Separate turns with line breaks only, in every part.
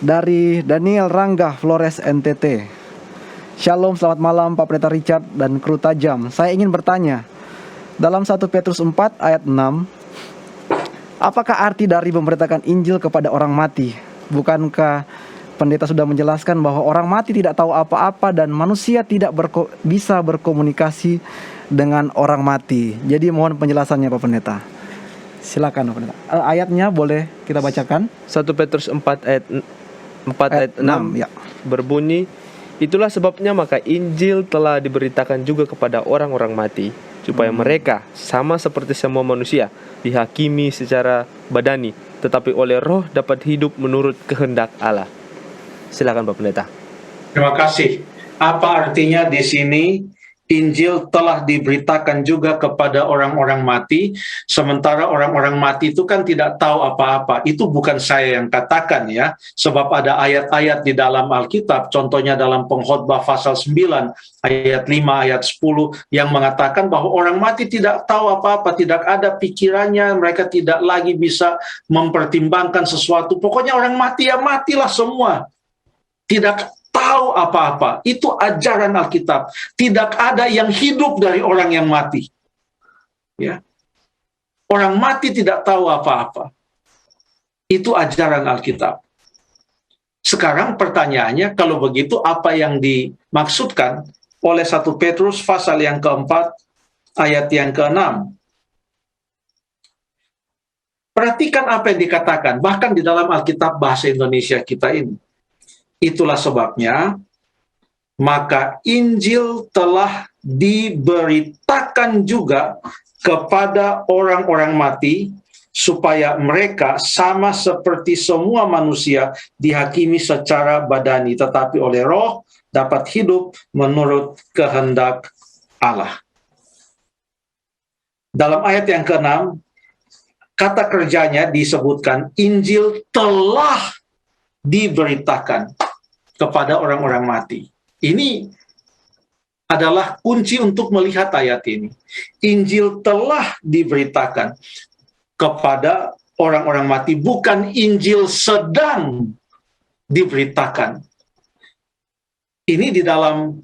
dari Daniel Rangga Flores NTT. Shalom, selamat malam Pak Pendeta Richard dan kru tajam. Saya ingin bertanya, dalam 1 Petrus 4 ayat 6, apakah arti dari memberitakan Injil kepada orang mati? Bukankah pendeta sudah menjelaskan bahwa orang mati tidak tahu apa-apa dan manusia tidak bisa berkomunikasi dengan orang mati? Jadi mohon penjelasannya Pak Pendeta. Silakan Pak Pendeta. Ayatnya boleh kita bacakan?
1 Petrus 4 ayat 6
ya.
Berbunyi, itulah sebabnya maka Injil telah diberitakan juga kepada orang-orang mati, supaya mereka sama seperti semua manusia dihakimi secara badani, tetapi oleh roh dapat hidup menurut kehendak Allah. Silakan Pak Pendeta.
Terima kasih. Apa artinya di sini Injil telah diberitakan juga kepada orang-orang mati, sementara orang-orang mati itu kan tidak tahu apa-apa. Itu bukan saya yang katakan ya, sebab ada ayat-ayat di dalam Alkitab, contohnya dalam Pengkhotbah pasal 9, ayat 5, ayat 10, yang mengatakan bahwa orang mati tidak tahu apa-apa, tidak ada pikirannya, mereka tidak lagi bisa mempertimbangkan sesuatu. Pokoknya orang mati ya matilah semua. Tidak tahu apa-apa. Itu ajaran Alkitab. Tidak ada yang hidup dari orang yang mati. Ya. Orang mati tidak tahu apa-apa. Itu ajaran Alkitab. Sekarang pertanyaannya, kalau begitu apa yang dimaksudkan oleh 1 Petrus pasal yang keempat, ayat yang ke-6? Perhatikan apa yang dikatakan, bahkan di dalam Alkitab bahasa Indonesia kita ini. Itulah sebabnya, maka Injil telah diberitakan juga kepada orang-orang mati, supaya mereka sama seperti semua manusia dihakimi secara badani, tetapi oleh roh dapat hidup menurut kehendak Allah. Dalam ayat yang ke-6, kata kerjanya disebutkan, Injil telah diberitakan kepada orang-orang mati. Ini adalah kunci untuk melihat ayat ini. Injil telah diberitakan kepada orang-orang mati, bukan Injil sedang diberitakan. Ini di dalam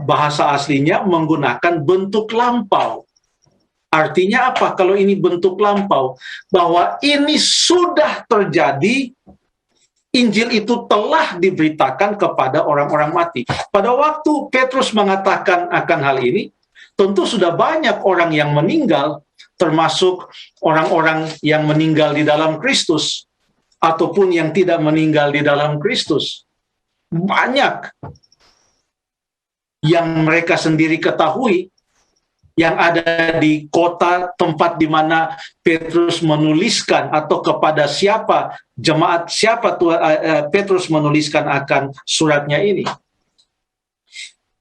bahasa aslinya menggunakan bentuk lampau. Artinya apa kalau ini bentuk lampau? Bahwa ini sudah terjadi. Injil itu telah diberitakan kepada orang-orang mati. Pada waktu Petrus mengatakan akan hal ini, tentu sudah banyak orang yang meninggal, termasuk orang-orang yang meninggal di dalam Kristus, ataupun yang tidak meninggal di dalam Kristus. Banyak yang mereka sendiri ketahui, yang ada di kota tempat di mana Petrus menuliskan, atau kepada siapa jemaat, siapa Petrus menuliskan akan suratnya ini.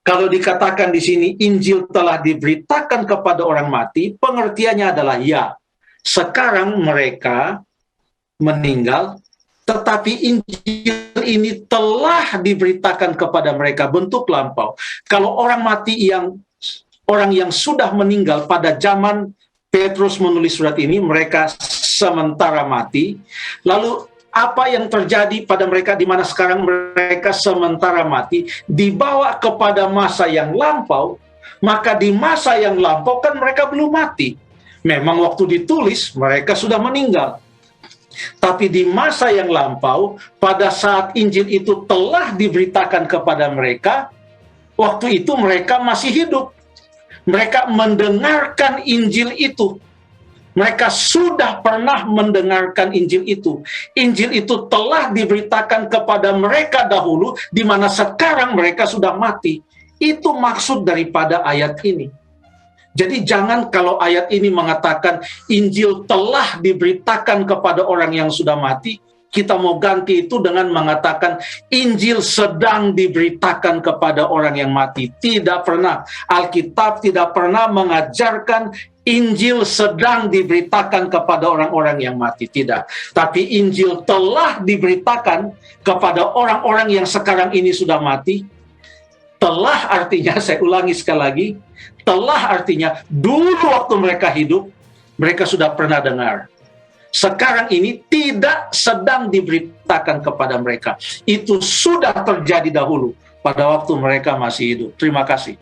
Kalau dikatakan di sini Injil telah diberitakan kepada orang mati, pengertiannya adalah ya, sekarang mereka meninggal, tetapi Injil ini telah diberitakan kepada mereka, bentuk lampau. Kalau orang mati orang yang sudah meninggal pada zaman Petrus menulis surat ini, mereka sementara mati. Lalu apa yang terjadi pada mereka di mana sekarang mereka sementara mati, dibawa kepada masa yang lampau, maka di masa yang lampau kan mereka belum mati. Memang waktu ditulis mereka sudah meninggal. Tapi di masa yang lampau, pada saat Injil itu telah diberitakan kepada mereka, waktu itu mereka masih hidup. Mereka mendengarkan Injil itu. Mereka sudah pernah mendengarkan Injil itu. Injil itu telah diberitakan kepada mereka dahulu, di mana sekarang mereka sudah mati. Itu maksud daripada ayat ini. Jadi jangan kalau ayat ini mengatakan Injil telah diberitakan kepada orang yang sudah mati, kita mau ganti itu dengan mengatakan Injil sedang diberitakan kepada orang yang mati. Tidak pernah. Alkitab tidak pernah mengajarkan Injil sedang diberitakan kepada orang-orang yang mati. Tidak. Tapi Injil telah diberitakan kepada orang-orang yang sekarang ini sudah mati. Telah artinya, saya ulangi sekali lagi, telah artinya dulu waktu mereka hidup, mereka sudah pernah dengar. sekarang ini tidak sedang diberitakan kepada mereka. Itu sudah terjadi dahulu pada waktu mereka masih hidup. Terima kasih.